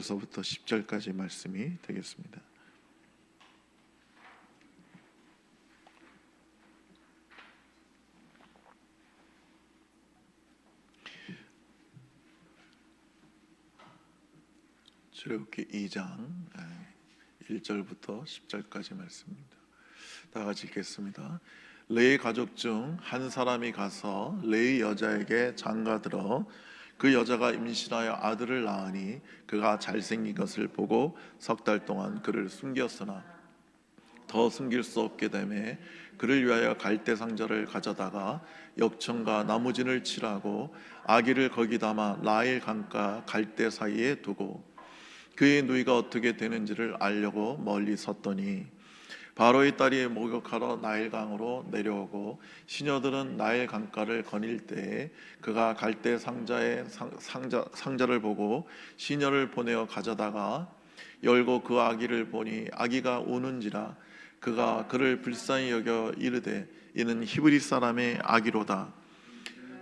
서부터 10절까지 말씀이 되겠습니다. 출애굽기 2장 1절부터 10절까지 말씀입니다. 다 같이 읽겠습니다. 레위 가족 중 한 사람이 가서 레위 여자에게 장가들어 그 여자가 임신하여 아들을 낳으니 그가 잘생긴 것을 보고 석 달 동안 그를 숨겼으나 더 숨길 수 없게 되매 그를 위하여 갈대 상자를 가져다가 역청과 나무진을 칠하고 아기를 거기 담아 나일 강가 갈대 사이에 두고 그의 누이가 어떻게 되는지를 알려고 멀리 섰더니 바로의 딸이 목욕하러 나일강으로 내려오고 시녀들은 나일 강가를 거닐 때에 그가 갈대 상자의 상자를 보고 시녀를 보내어 가져다가 열고 그 아기를 보니 아기가 우는지라 그가 그를 불쌍히 여겨 이르되 이는 히브리 사람의 아기로다.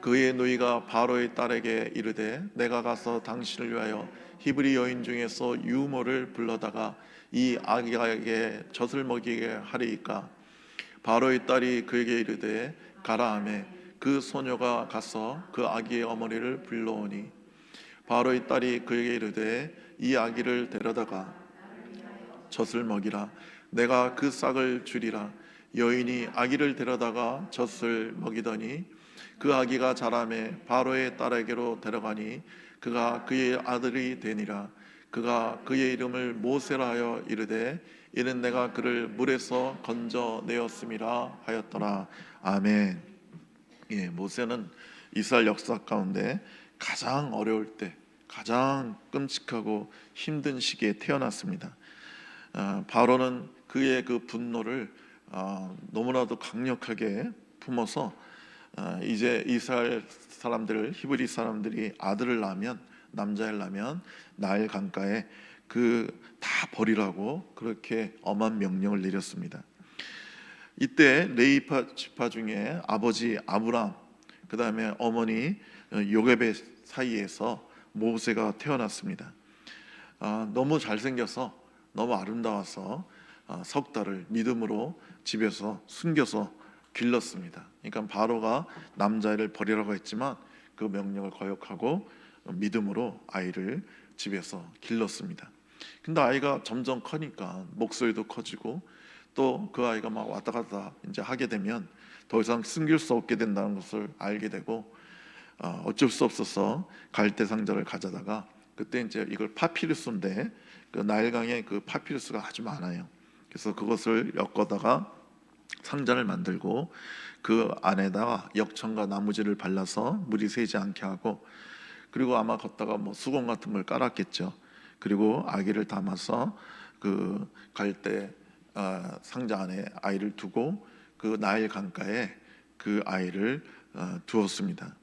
그의 누이가 바로의 딸에게 이르되 내가 가서 당신을 위하여 히브리 여인 중에서 유모를 불러다가 이 아기에게 젖을 먹이게 하리이까. 바로의 딸이 그에게 이르되 가라 하매 그 소녀가 가서 그 아기의 어머니를 불러오니 바로의 딸이 그에게 이르되 이 아기를 데려다가 젖을 먹이라. 내가 그 싹을 주리라. 여인이 아기를 데려다가 젖을 먹이더니 그 아기가 자라매 바로의 딸에게로 데려가니 그가 그의 아들이 되니라. 그가 그의 이름을 모세라 하여 이르되 이는 내가 그를 물에서 건져내었음이라 하였더라. 아멘. 모세는 이스라엘 역사 가운데 가장 어려울 때, 가장 끔찍하고 힘든 시기에 태어났습니다. 바로는 그의 그 분노를 너무나도 강력하게 품어서 이제 이스라엘 사람들을, 히브리 사람들이 아들을 낳으면, 남자를 낳으면 나일 강가에 다 버리라고 그렇게 엄한 명령을 내렸습니다. 이때 레위 지파 중에 아버지 아브람, 그 다음에 어머니 요게벳 사이에서 모세가 태어났습니다. 너무 잘생겨서, 너무 아름다워서 석 달을 믿음으로 집에서 숨겨서 길렀습니다. 그러니까 바로가 남자아이를 버리라고 했지만 그 명령을 거역하고 믿음으로 아이를 집에서 길렀습니다. 근데 아이가 점점 커니까 목소리도 커지고 또 그 아이가 막 왔다 갔다 이제 하게 되면 더 이상 숨길 수 없게 된다는 것을 알게 되고 어쩔 수 없어서 갈대 상자를 가져다가, 그때 이제 이걸 파피루스인데 그 나일강에 그 파피루스가 아주 많아요. 그래서 그것을 엮어다가 상자를 만들고 그 안에다가 역청과 나무지를 발라서 물이 새지 않게 하고, 그리고 아마 걷다가 뭐 수건 같은 걸 깔았겠죠. 그리고 아기를 담아서 그 갈대 상자 안에 아이를 두고 그 나일 강가에 그 아이를 두었습니다.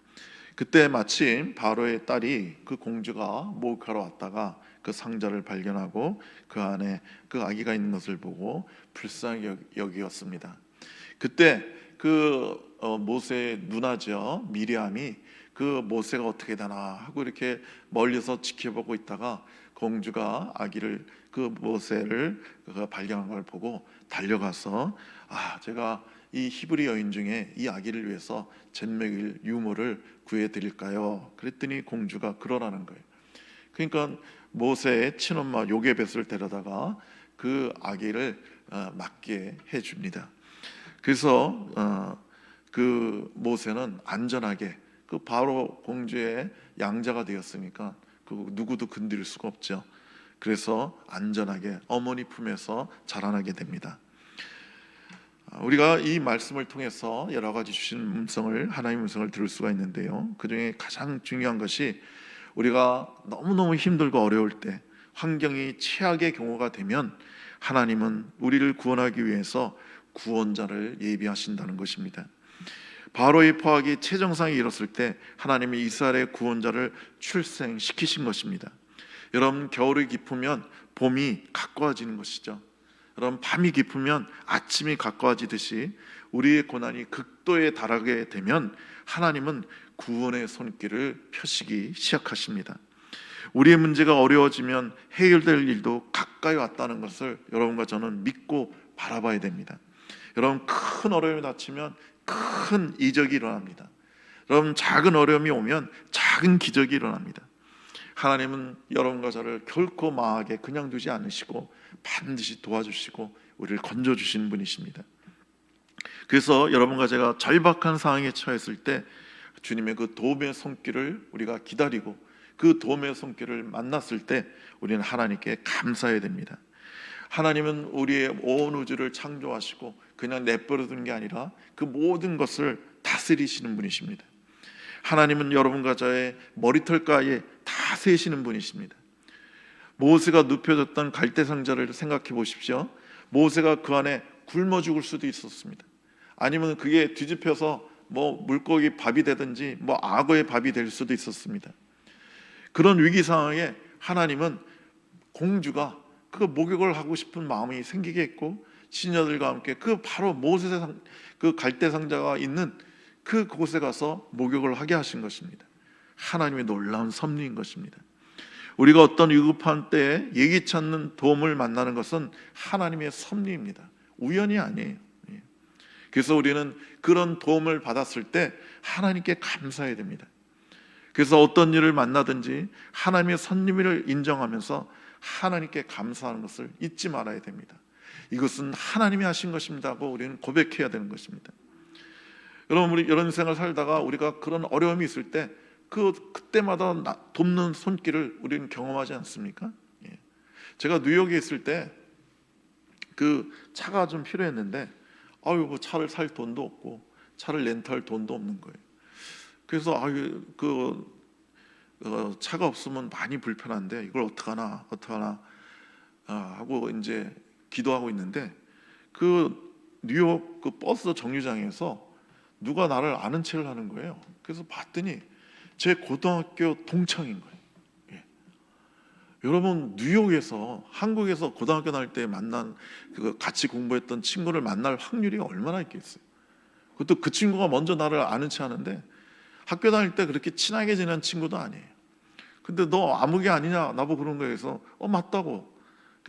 그때 마침 바로의 딸이, 그 공주가 목욕하러 왔다가 그 상자를 발견하고 그 안에 그 아기가 있는 것을 보고 불쌍히 여기었습니다. 그때 그 모세의 누나죠, 미리암이 그 모세가 어떻게 되나 하고 이렇게 멀리서 지켜보고 있다가 공주가 아기를, 그 모세를 발견한 걸 보고 달려가서 제가 이 히브리 여인 중에 이 아기를 위해서 젖먹일 유모를 구해드릴까요? 그랬더니 공주가 그러라는 거예요. 그러니까 모세의 친엄마 요게벳을 데려다가 그 아기를 맡게 해줍니다. 그래서 그 모세는 안전하게, 그 바로 공주의 양자가 되었으니까 그 누구도 건드릴 수가 없죠. 그래서 안전하게 어머니 품에서 자라나게 됩니다. 우리가 이 말씀을 통해서 여러 가지 주신 음성을, 하나님의 음성을 들을 수가 있는데요, 그 중에 가장 중요한 것이 우리가 너무너무 힘들고 어려울 때, 환경이 최악의 경우가 되면 하나님은 우리를 구원하기 위해서 구원자를 예비하신다는 것입니다. 바로의 포악이 최정상에 이뤘을 때 하나님이 이스라엘의 구원자를 출생시키신 것입니다. 여러분, 겨울이 깊으면 봄이 가까워지는 것이죠. 여러분, 밤이 깊으면 아침이 가까워지듯이 우리의 고난이 극도에 달하게 되면 하나님은 구원의 손길을 펴시기 시작하십니다. 우리의 문제가 어려워지면 해결될 일도 가까이 왔다는 것을 여러분과 저는 믿고 바라봐야 됩니다. 여러분, 큰 어려움이 닥치면 큰 이적이 일어납니다. 여러분, 작은 어려움이 오면 작은 기적이 일어납니다. 하나님은 여러분과 저를 결코 망하게 그냥 두지 않으시고 반드시 도와주시고 우리를 건져주시는 분이십니다. 그래서 여러분과 제가 절박한 상황에 처했을 때 주님의 그 도움의 손길을 우리가 기다리고 그 도움의 손길을 만났을 때 우리는 하나님께 감사해야 됩니다. 하나님은 우리의 온 우주를 창조하시고 그냥 내버려 둔 게 아니라 그 모든 것을 다스리시는 분이십니다. 하나님은 여러분과 저의 머리털가에 다 세시는 분이십니다. 모세가 눕혀졌던 갈대상자를 생각해 보십시오. 모세가 그 안에 굶어 죽을 수도 있었습니다. 아니면 그게 뒤집혀서 물고기 밥이 되든지 악어의 밥이 될 수도 있었습니다. 그런 위기 상황에 하나님은 공주가 그 목욕을 하고 싶은 마음이 생기게 했고 시녀들과 함께 그 바로 모세의 그 갈대상자가 있는 그 곳에 가서 목욕을 하게 하신 것입니다. 하나님의 놀라운 섭리인 것입니다. 우리가 어떤 위급한 때에 예기치 않는 도움을 만나는 것은 하나님의 섭리입니다. 우연이 아니에요. 그래서 우리는 그런 도움을 받았을 때 하나님께 감사해야 됩니다. 그래서 어떤 일을 만나든지 하나님의 섭리를 인정하면서 하나님께 감사하는 것을 잊지 말아야 됩니다. 이것은 하나님이 하신 것입니다 하고 우리는 고백해야 되는 것입니다. 여러분, 우리 이런 생을 살다가 우리가 그런 어려움이 있을 때 그때마다 돕는 손길을 우리는 경험하지 않습니까? 제가 뉴욕에 있을 때 그 차가 좀 필요했는데 차를 살 돈도 없고 차를 렌트할 돈도 없는 거예요. 그래서 차가 없으면 많이 불편한데 이걸 어떡하나 하고 이제 기도하고 있는데 그 뉴욕 그 버스 정류장에서 누가 나를 아는 체를 하는 거예요. 그래서 봤더니 제 고등학교 동창인 거예요. 여러분, 뉴욕에서 한국에서 고등학교 다닐 때 만난 같이 공부했던 친구를 만날 확률이 얼마나 있겠어요. 그것도 그 친구가 먼저 나를 아는 체 하는데 학교 다닐 때 그렇게 친하게 지낸 친구도 아니에요. 근데 너 아무개 아니냐 나보고 그런 거예요. 그래서 맞다고.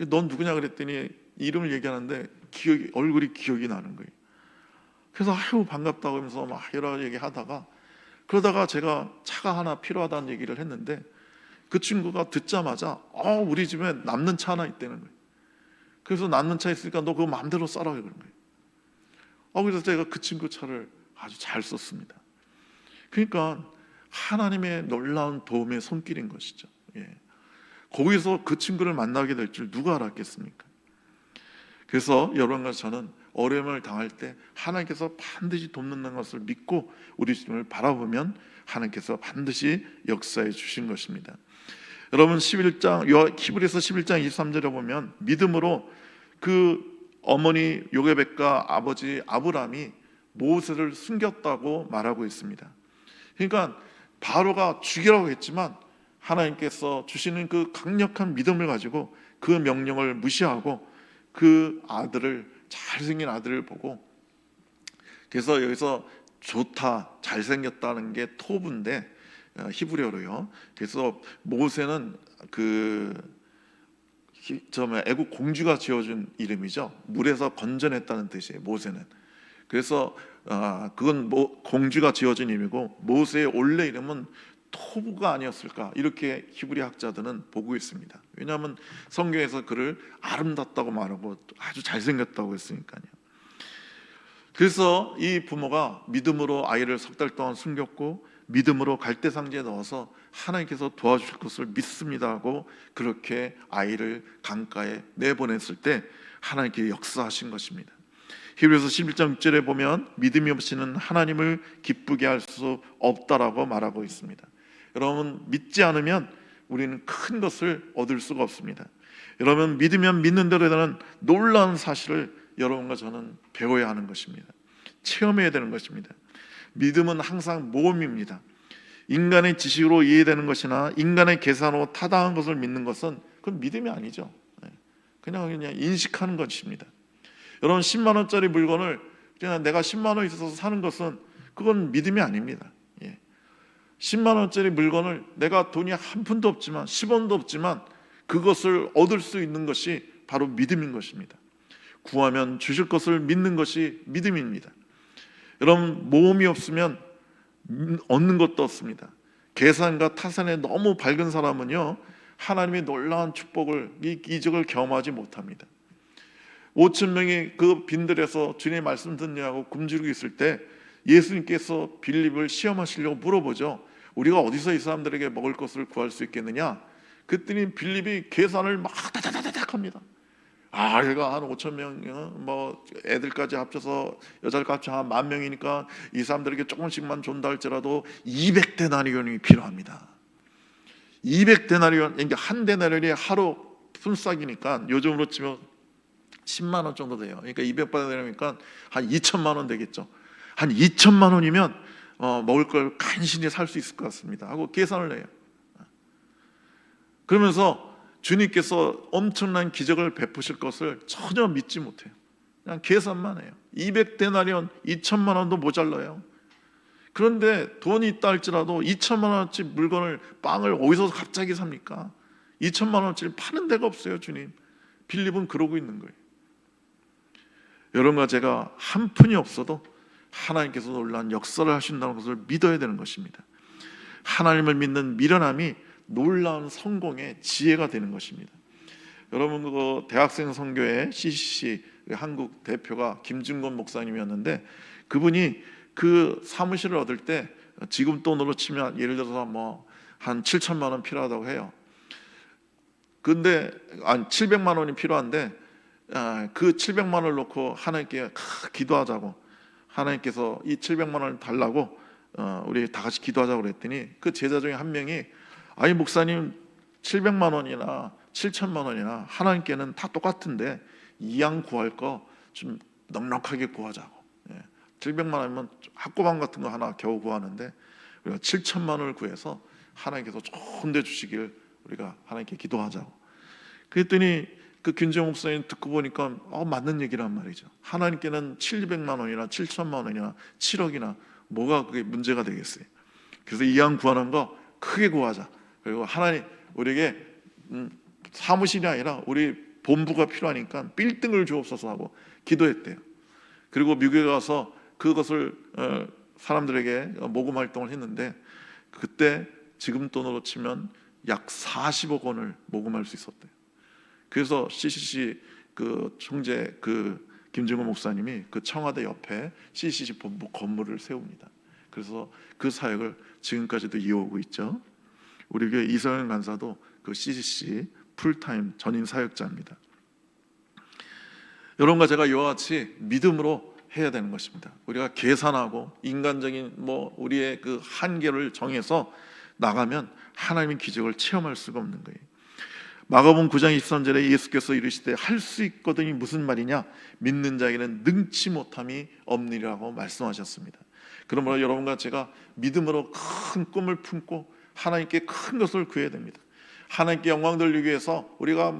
넌 누구냐 그랬더니 이름을 얘기하는데 얼굴이 기억이 나는 거예요. 그래서 반갑다고 하면서 막 여러 얘기 하다가 그러다가 제가 차가 하나 필요하다는 얘기를 했는데 그 친구가 듣자마자 우리 집에 남는 차 하나 있다는 거예요. 그래서 남는 차 있으니까 너 그거 마음대로 써라 그런 거예요. 그래서 제가 그 친구 차를 아주 잘 썼습니다. 그러니까 하나님의 놀라운 도움의 손길인 것이죠. 거기서 그 친구를 만나게 될 줄 누가 알았겠습니까? 그래서 여러분과 저는 어려움을 당할 때 하나님께서 반드시 돕는 것을 믿고 우리 주님을 바라보면 하나님께서 반드시 역사해 주신 것입니다. 여러분, 히브리서 11장 23절에 보면 믿음으로 그 어머니 요게벳과 아버지 아브라함이 모세를 숨겼다고 말하고 있습니다. 그러니까 바로가 죽이라고 했지만 하나님께서 주시는 그 강력한 믿음을 가지고 그 명령을 무시하고 그 잘생긴 아들을 보고, 그래서 여기서 좋다, 잘생겼다는 게 토브인데 히브리어로요. 그래서 모세는 애국 공주가 지어준 이름이죠. 물에서 건져냈다는 뜻이에요, 모세는. 그래서 그건 공주가 지어준 이름이고 모세의 원래 이름은 토브가 아니었을까, 이렇게 히브리 학자들은 보고 있습니다. 왜냐하면 성경에서 그를 아름답다고 말하고 아주 잘생겼다고 했으니까요. 그래서 이 부모가 믿음으로 아이를 3달 동안 숨겼고 믿음으로 갈대상자에 넣어서 하나님께서 도와주실 것을 믿습니다 하고 그렇게 아이를 강가에 내보냈을 때 하나님께 역사하신 것입니다. 히브리서 11장 6절에 보면 믿음이 없이는 하나님을 기쁘게 할 수 없다라고 말하고 있습니다. 여러분, 믿지 않으면 우리는 큰 것을 얻을 수가 없습니다. 여러분, 믿으면 믿는 대로 되는 놀라운 사실을 여러분과 저는 배워야 하는 것입니다. 체험해야 되는 것입니다. 믿음은 항상 모험입니다. 인간의 지식으로 이해되는 것이나 인간의 계산으로 타당한 것을 믿는 것은 그건 믿음이 아니죠. 그냥 인식하는 것입니다. 여러분, 10만 원짜리 물건을 그냥 내가 10만 원 있어서 사는 것은 그건 믿음이 아닙니다. 10만 원짜리 물건을 내가 돈이 한 푼도 없지만 10원도 없지만 그것을 얻을 수 있는 것이 바로 믿음인 것입니다. 구하면 주실 것을 믿는 것이 믿음입니다. 여러분, 모험이 없으면 얻는 것도 없습니다. 계산과 타산에 너무 밝은 사람은요, 하나님의 놀라운 축복을, 이 기적을 경험하지 못합니다. 5천 명이 그 빈들에서 주님의 말씀 듣느라고 굶주리고 있을 때 예수님께서 빌립을 시험하시려고 물어보죠. 우리가 어디서 이 사람들에게 먹을 것을 구할 수 있겠느냐? 그랬더니 빌립이 계산을 막 다다다닥 합니다. 얘가 한 5천 명, 뭐 애들까지 합쳐서 여자들까지 합쳐서 한 10,000명이니까 이 사람들에게 조금씩만 준다 할지라도 200데나리온이 필요합니다. 200데나리온, 그러니까 한 데나리온이 하루 품삯이니까 요즘으로 치면 10만 원 정도 돼요. 그러니까 200데나리온이니까 한 2천만 원 되겠죠. 한 2천만 원이면 먹을 걸 간신히 살 수 있을 것 같습니다 하고 계산을 해요. 그러면서 주님께서 엄청난 기적을 베푸실 것을 전혀 믿지 못해요. 그냥 계산만 해요. 200데나리온 2천만 원도 모자라요. 그런데 돈이 있다 할지라도 2천만 원어치 물건을, 빵을 어디서 갑자기 삽니까? 2천만 원어치를 파는 데가 없어요. 주님, 빌립은 그러고 있는 거예요. 여러분과 제가 한 푼이 없어도 하나님께서 놀라운 역사를 하신다는 것을 믿어야 되는 것입니다. 하나님을 믿는 미련함이 놀라운 성공의 지혜가 되는 것입니다. 여러분, 그 대학생 선교회 CCC 한국 대표가 김준건 목사님이었는데, 그분이 그 사무실을 얻을 때 지금 돈으로 치면 예를 들어서 뭐 한 7천만 원 필요하다고 해요. 근데 700만 원이 필요한데 그 700만 원을 놓고 하나님께 기도하자고, 하나님께서 이 700만 원을 달라고 우리 다 같이 기도하자고 그랬더니 그 제자 중에 한 명이, 아니 목사님, 700만 원이나 7천만 원이나 하나님께는 다 똑같은데 이양 구할 거 좀 넉넉하게 구하자고. 700만 원이면 학고방 같은 거 하나 겨우 구하는데 우리가 7천만 원을 구해서 하나님께서 좋은 데 주시길 우리가 하나님께 기도하자고. 그랬더니 그 김재용 목사님 듣고 보니까 맞는 얘기란 말이죠. 하나님께는 700만 원이나 7천만 원이나 7억이나 뭐가 그게 문제가 되겠어요. 그래서 이양 구하는 거 크게 구하자. 그리고 하나님, 우리에게 사무실이 아니라 우리 본부가 필요하니까 빌딩을 주옵소서 하고 기도했대요. 그리고 미국에 가서 그것을 사람들에게 모금 활동을 했는데, 그때 지금 돈으로 치면 약 40억 원을 모금할 수 있었대요. 그래서 CCC 그 총재 그 김정은 목사님이 그 청와대 옆에 CCC 본부 건물을 세웁니다. 그래서 그 사역을 지금까지도 이어오고 있죠. 우리 교회 이성현 간사도 그 CCC 풀타임 전임 사역자입니다. 여러분과 제가 이와 같이 믿음으로 해야 되는 것입니다. 우리가 계산하고 인간적인 우리의 그 한계를 정해서 나가면 하나님의 기적을 체험할 수가 없는 거예요. 마가복음 9장 23절에 예수께서 이르시되 할 수 있거든이 무슨 말이냐, 믿는 자에게는 능치 못함이 없느니라고 말씀하셨습니다. 그러므로 여러분과 제가 믿음으로 큰 꿈을 품고 하나님께 큰 것을 구해야 됩니다. 하나님께 영광 돌리기 위해서 우리가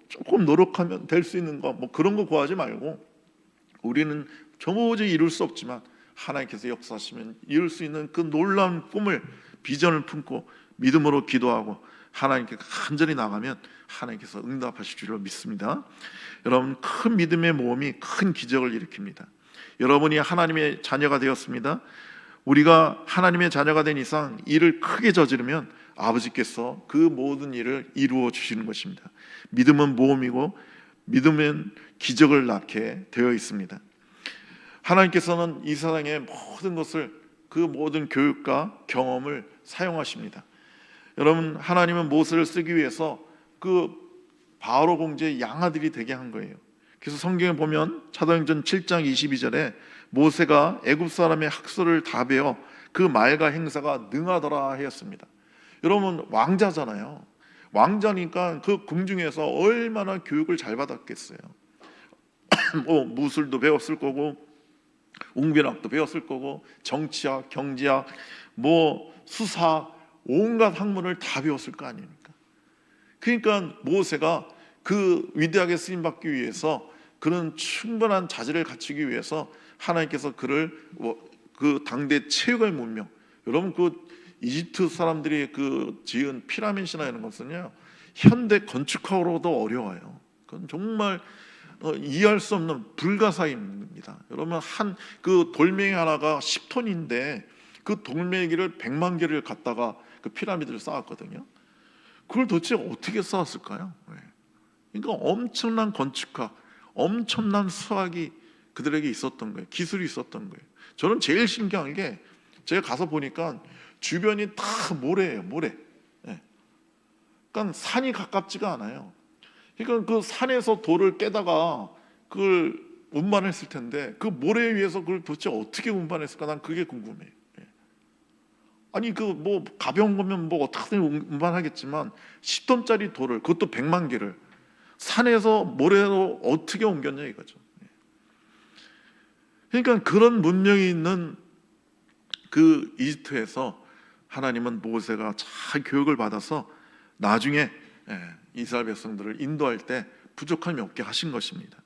조금 노력하면 될 수 있는 거 그런 거 구하지 말고, 우리는 도저히 이룰 수 없지만 하나님께서 역사하시면 이룰 수 있는 그 놀라운 꿈을, 비전을 품고 믿음으로 기도하고 하나님께 간절히 나가면 하나님께서 응답하실 줄로 믿습니다. 여러분, 큰 믿음의 모험이 큰 기적을 일으킵니다. 여러분이 하나님의 자녀가 되었습니다. 우리가 하나님의 자녀가 된 이상 일을 크게 저지르면 아버지께서 그 모든 일을 이루어 주시는 것입니다. 믿음은 모험이고 믿음은 기적을 낳게 되어 있습니다. 하나님께서는 이 세상의 모든 것을, 그 모든 교육과 경험을 사용하십니다. 여러분, 하나님은 모세를 쓰기 위해서 그 바로 공주의 양아들이 되게 한 거예요. 그래서 성경에 보면 사도행전 7장 22절에 모세가 애굽 사람의 학설을 다 배워 그 말과 행사가 능하더라 하였습니다. 여러분, 왕자잖아요. 왕자니까 그 궁중에서 얼마나 교육을 잘 받았겠어요. 무술도 배웠을 거고, 웅변학도 배웠을 거고, 정치학, 경제학, 수사, 온갖 학문을 다 배웠을 거 아닙니까? 그러니까 모세가 그 위대하게 쓰임 받기 위해서, 그런 충분한 자질을 갖추기 위해서 하나님께서 그를 그 당대 최고의 문명, 여러분 그 이집트 사람들이 그 지은 피라미드나 이런 것은요 현대 건축하고도 어려워요. 그건 정말 이해할 수 없는 불가사의입니다. 여러분 한 그 돌멩이 하나가 10톤인데 그 돌멩이를 100만 개를 갖다가 그 피라미드를 쌓았거든요. 그걸 도대체 어떻게 쌓았을까요? 그러니까 엄청난 건축학, 엄청난 수학이 그들에게 있었던 거예요. 기술이 있었던 거예요. 저는 제일 신기한 게 제가 가서 보니까 주변이 다 모래예요, 모래. 그러니까 산이 가깝지가 않아요. 그러니까 그 산에서 돌을 깨다가 그걸 운반했을 텐데 그 모래 위에서 그걸 도대체 어떻게 운반했을까? 난 그게 궁금해요. 아니 그 뭐 가벼운 거면 뭐 어떻게든 운반하겠지만 10톤짜리 돌을 그것도 100만 개를 산에서 모래로 어떻게 옮겼냐 이거죠. 그러니까 그런 문명이 있는 그 이집트에서 하나님은 모세가 잘 교육을 받아서 나중에 이스라엘 백성들을 인도할 때 부족함이 없게 하신 것입니다.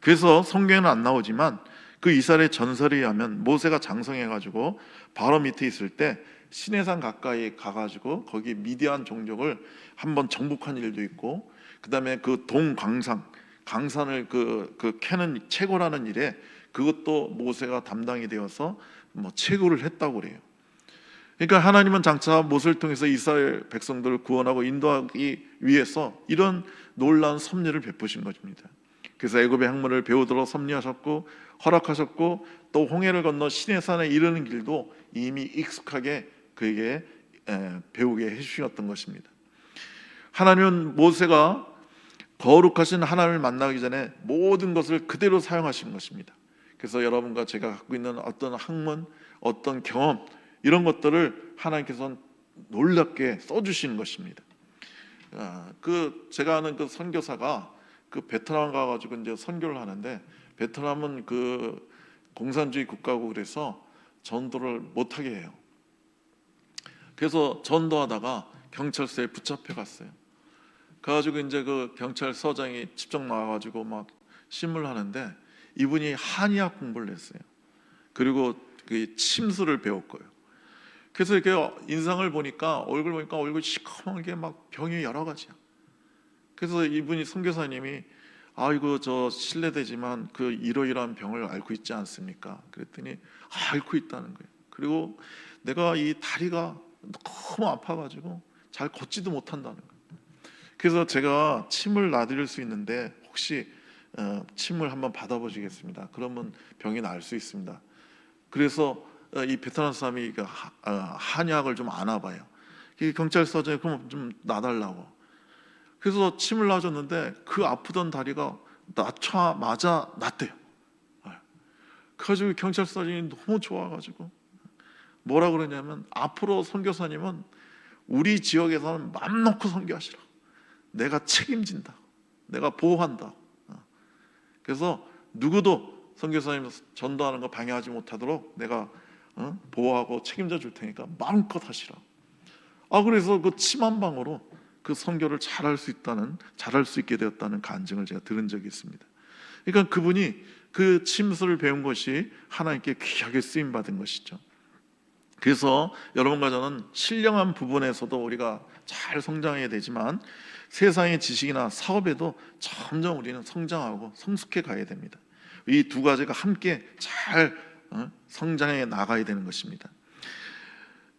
그래서 성경에는 안 나오지만 그 이스라엘의 전설에 의하면 모세가 장성해가지고 바로 밑에 있을 때 시내산 가까이 가가지고 거기 미디안 종족을 한번 정복한 일도 있고, 그 다음에 그 강산을 그 캐는 채굴하는 일에 그것도 모세가 담당이 되어서 뭐 채굴을 했다고 그래요. 그러니까 하나님은 장차 모세를 통해서 이스라엘 백성들을 구원하고 인도하기 위해서 이런 놀라운 섭리를 베푸신 것입니다. 그래서 애굽의 학문을 배우도록 섭리하셨고 허락하셨고, 또 홍해를 건너 시내산에 이르는 길도 이미 익숙하게 그에게 배우게 해주셨던 것입니다. 하나님은 모세가 거룩하신 하나님을 만나기 전에 모든 것을 그대로 사용하신 것입니다. 그래서 여러분과 제가 갖고 있는 어떤 학문, 어떤 경험, 이런 것들을 하나님께서는 놀랍게 써주시는 것입니다. 제가 아는 그 선교사가 그 베트남 가가지고 이제 선교를 하는데, 베트남은 그 공산주의 국가고 그래서 전도를 못하게 해요. 그래서 전도하다가 경찰서에 붙잡혀 갔어요. 그래가지고 이제 그 경찰서장이 직접 나와가지고 막 신문을 하는데, 이분이 한의학 공부를 했어요. 그리고 그 침수를 배웠고요. 그래서 이렇게 인상을 보니까 얼굴이 시커멓게 막 병이 여러 가지야. 그래서 이분이 선교사님이 아이고 저 실례되지만 그 이러이러한 병을 앓고 있지 않습니까? 그랬더니 앓고 있다는 거예요. 그리고 내가 이 다리가 너무 아파가지고 잘 걷지도 못한다는 거예요. 그래서 제가 침을 놔드릴 수 있는데 혹시 침을 한번 받아보시겠습니다. 그러면 병이 나을 수 있습니다. 그래서 이 베트남 사람이 한약을 좀 아나 봐요. 경찰서장이 그럼 좀 놔달라고. 그래서 침을 놔줬는데 그 아프던 다리가 놔자마자 낫대요. 그래가지고 경찰서장이 너무 좋아가지고 뭐라 그러냐면, 앞으로 선교사님은 우리 지역에서는 맘 놓고 선교하시라. 내가 책임진다. 내가 보호한다. 그래서 누구도 선교사님 전도하는 거 방해하지 못하도록 내가 보호하고 책임져 줄 테니까 마음껏 하시라. 그래서 그 침 한 방으로 그 선교를 잘할 수 있게 되었다는 간증을 제가 들은 적이 있습니다. 그러니까 그분이 그 침수를 배운 것이 하나님께 귀하게 쓰임 받은 것이죠. 그래서 여러분과 저는 신령한 부분에서도 우리가 잘 성장해야 되지만, 세상의 지식이나 사업에도 점점 우리는 성장하고 성숙해 가야 됩니다. 이 두 가지가 함께 잘 성장해 나가야 되는 것입니다.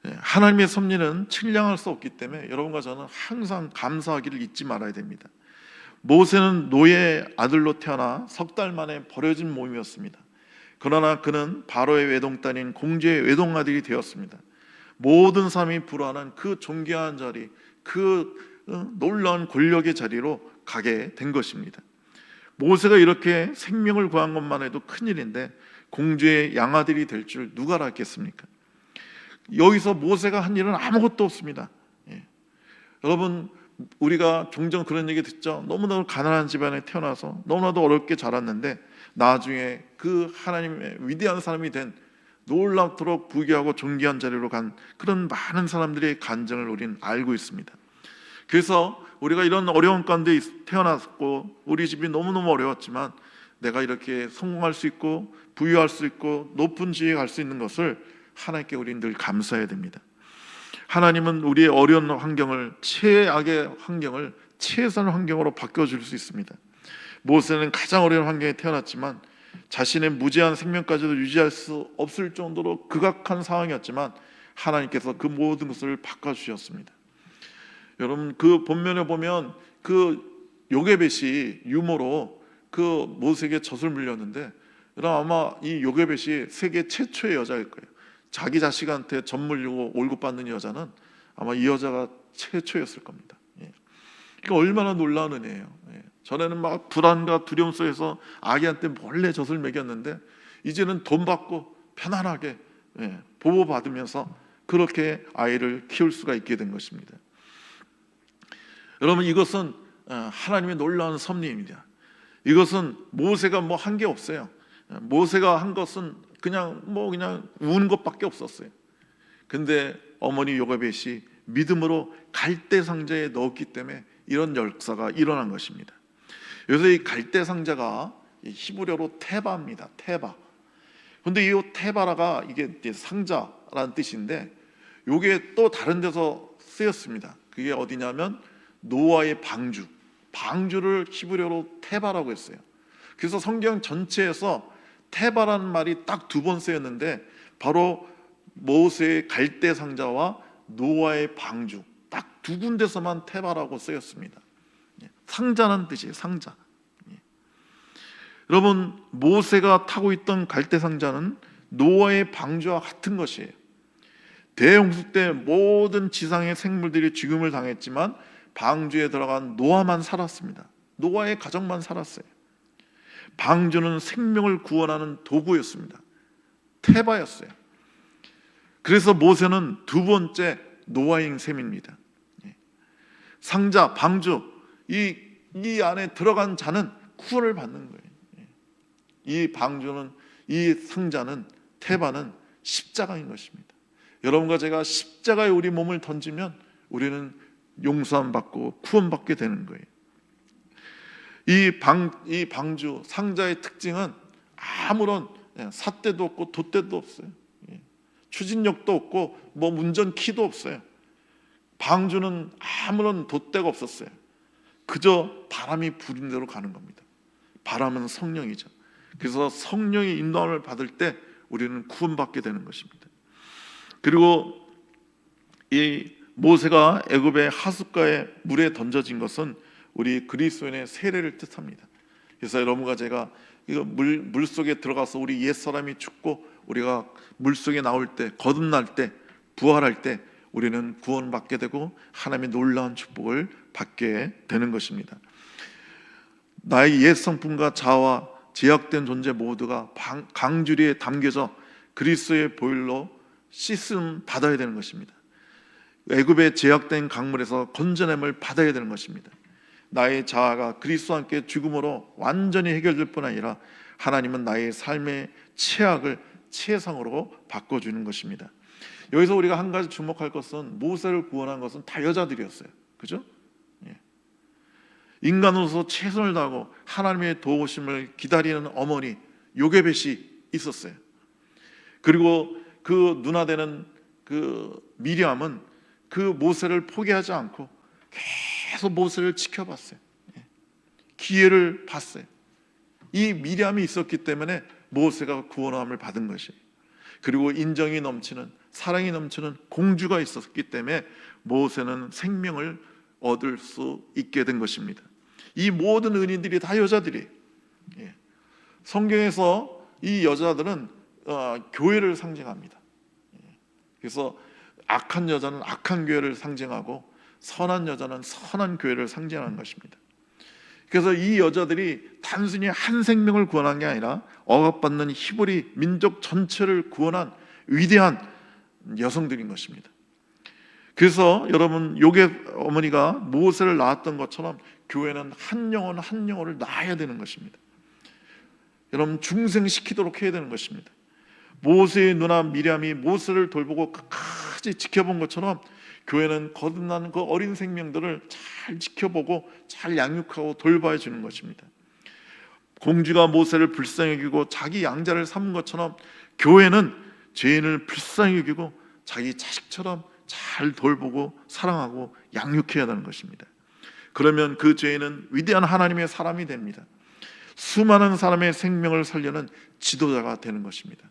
하나님의 섭리는 측량할 수 없기 때문에 여러분과 저는 항상 감사하기를 잊지 말아야 됩니다. 모세는 노예의 아들로 태어나 석 달 만에 버려진 몸이었습니다. 그러나 그는 바로의 외동딸인 공주의 외동아들이 되었습니다. 모든 사람이 부러워하는 그 존귀한 자리, 그 놀라운 권력의 자리로 가게 된 것입니다. 모세가 이렇게 생명을 구한 것만 해도 큰일인데 공주의 양아들이 될 줄 누가 알았겠습니까? 여기서 모세가 한 일은 아무것도 없습니다. 여러분, 우리가 종종 그런 얘기 듣죠. 너무나도 가난한 집안에 태어나서 너무나도 어렵게 자랐는데 나중에 그 하나님의 위대한 사람이 된, 놀랍도록 부귀하고 존귀한 자리로 간 그런 많은 사람들의 간증을 우리는 알고 있습니다. 그래서 우리가 이런 어려운 가운데 태어났고 우리 집이 너무너무 어려웠지만 내가 이렇게 성공할 수 있고 부유할 수 있고 높은 지위에 갈 수 있는 것을 하나님께 우리는 늘 감사해야 됩니다. 하나님은 우리의 어려운 환경을, 최악의 환경을 최선의 환경으로 바꿔줄 수 있습니다. 모세는 가장 어려운 환경에 태어났지만 자신의 무제한 생명까지도 유지할 수 없을 정도로 극악한 상황이었지만 하나님께서 그 모든 것을 바꿔주셨습니다. 여러분, 그 본면에 보면 그 요게벳이 유모로 그 모세에게 젖을 물렸는데, 여러분 아마 이 요게벳이 세계 최초의 여자일 거예요. 자기 자식한테 젖 물리고 월급 받는 여자는 아마 이 여자가 최초였을 겁니다. 그러니까 얼마나 놀라운 은혜예요. 전에는 막 불안과 두려움 속에서 아기한테 몰래 젖을 먹였는데 이제는 돈 받고 편안하게 보호받으면서 그렇게 아이를 키울 수가 있게 된 것입니다. 여러분, 이것은 하나님의 놀라운 섭리입니다. 이것은 모세가 뭐 한 게 없어요. 모세가 한 것은 그냥 우는 것밖에 없었어요. 근데 어머니 요게벳이 믿음으로 갈대 상자에 넣었기 때문에 이런 역사가 일어난 것입니다. 그래서 이 갈대 상자가 히브리어로 테바입니다. 테바. 근데 이 테바라가 이게 상자라는 뜻인데, 이게 또 다른 데서 쓰였습니다. 그게 어디냐면 노아의 방주를 히브리어로 테바라고 했어요. 그래서 성경 전체에서 테바라는 말이 딱 2번 쓰였는데, 바로 모세의 갈대 상자와 노아의 방주, 딱 2군데서만 테바라고 쓰였습니다. 상자는 뜻이에요. 상자. 여러분, 모세가 타고 있던 갈대 상자는 노아의 방주와 같은 것이에요. 대홍수 때 모든 지상의 생물들이 죽음을 당했지만 방주에 들어간 노아만 살았습니다. 노아의 가족만 살았어요. 방주는 생명을 구원하는 도구였습니다. 테바였어요. 그래서 모세는 2번째 노아인 셈입니다. 상자, 방주, 이 안에 들어간 자는 구원을 받는 거예요. 이 방주는, 이 상자는, 테바는 십자가인 것입니다. 여러분과 제가 십자가에 우리 몸을 던지면 우리는 용서함 받고 구원받게 되는 거예요. 이 방주, 상자의 특징은 아무런 삿대도 없고 돛대도 없어요. 추진력도 없고 운전키도 없어요. 방주는 아무런 돛대가 없었어요. 그저 바람이 부린 대로 가는 겁니다. 바람은 성령이죠. 그래서 성령의 인도함을 받을 때 우리는 구원받게 되는 것입니다. 그리고 이 모세가 애굽의 하숫가에 물에 던져진 것은 우리 그리스도인의 세례를 뜻합니다. 그래서 여러분과 제가 이거 물 속에 들어가서 우리 옛 사람이 죽고 우리가 물 속에 나올 때, 거듭날 때, 부활할 때 우리는 구원받게 되고 하나님의 놀라운 축복을 받게 되는 것입니다. 나의 옛 성품과 자아와 제약된 존재 모두가 강주리에 담겨져 그리스도의 보혈로 씻음 받아야 되는 것입니다. 애굽의 제약된 강물에서 건져냄을 받아야 되는 것입니다. 나의 자아가 그리스도와 함께 죽음으로 완전히 해결될 뿐 아니라 하나님은 나의 삶의 최악을 최상으로 바꿔주는 것입니다. 여기서 우리가 한 가지 주목할 것은 모세를 구원한 것은 다 여자들이었어요. 그죠? 인간으로서 최선을 다하고 하나님의 도우심을 기다리는 어머니 요게벳이 있었어요. 그리고 그 누나 되는 그 미리암은 그 모세를 포기하지 않고 계속 모세를 지켜봤어요. 기회를 봤어요. 이 미리암이 있었기 때문에 모세가 구원함을 받은 것이에요. 그리고 인정이 넘치는, 사랑이 넘치는 공주가 있었기 때문에 모세는 생명을 얻을 수 있게 된 것입니다. 이 모든 은인들이 다 여자들이에요. 성경에서 이 여자들은 교회를 상징합니다. 그래서 악한 여자는 악한 교회를 상징하고 선한 여자는 선한 교회를 상징하는 것입니다. 그래서 이 여자들이 단순히 한 생명을 구원한 게 아니라 억압받는 히브리 민족 전체를 구원한 위대한 여성들인 것입니다. 그래서 여러분, 요게 어머니가 모세를 낳았던 것처럼 교회는 한 영혼 한 영혼을 낳아야 되는 것입니다. 여러분, 중생시키도록 해야 되는 것입니다. 모세의 누나 미리암이 모세를 돌보고 끝까지 지켜본 것처럼 교회는 거듭나는 그 어린 생명들을 잘 지켜보고 잘 양육하고 돌봐야 주는 것입니다. 공주가 모세를 불쌍히 여기고 자기 양자를 삼은 것처럼 교회는 죄인을 불쌍히 여기고 자기 자식처럼 잘 돌보고 사랑하고 양육해야 하는 것입니다. 그러면 그 죄인은 위대한 하나님의 사람이 됩니다. 수많은 사람의 생명을 살려는 지도자가 되는 것입니다.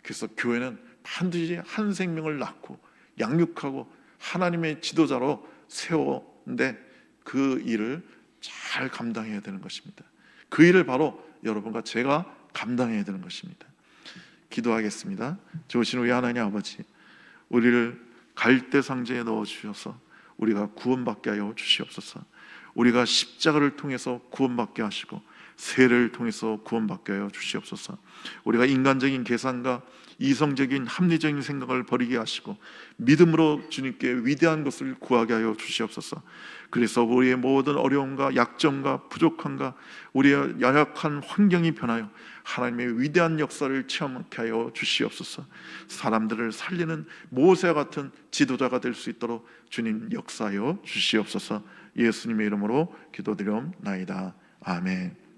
그래서 교회는 반드시 한 생명을 낳고 양육하고 하나님의 지도자로 세우는데 그 일을 잘 감당해야 되는 것입니다. 그 일을 바로 여러분과 제가 감당해야 되는 것입니다. 기도하겠습니다. 좋으신 우리 하나님 아버지, 우리를 갈대 상자에 넣어 주셔서 우리가 구원받게 하여 주시옵소서. 우리가 십자가를 통해서 구원받게 하시고 세례를 통해서 구원받게 하여 주시옵소서. 우리가 인간적인 계산과 이성적인 합리적인 생각을 버리게 하시고 믿음으로 주님께 위대한 것을 구하게 하여 주시옵소서. 그래서 우리의 모든 어려움과 약점과 부족함과 우리의 연약한 환경이 변하여 하나님의 위대한 역사를 체험하게 하여 주시옵소서. 사람들을 살리는 모세와 같은 지도자가 될 수 있도록 주님 역사하여 주시옵소서. 예수님의 이름으로 기도드리옵나이다. 아멘.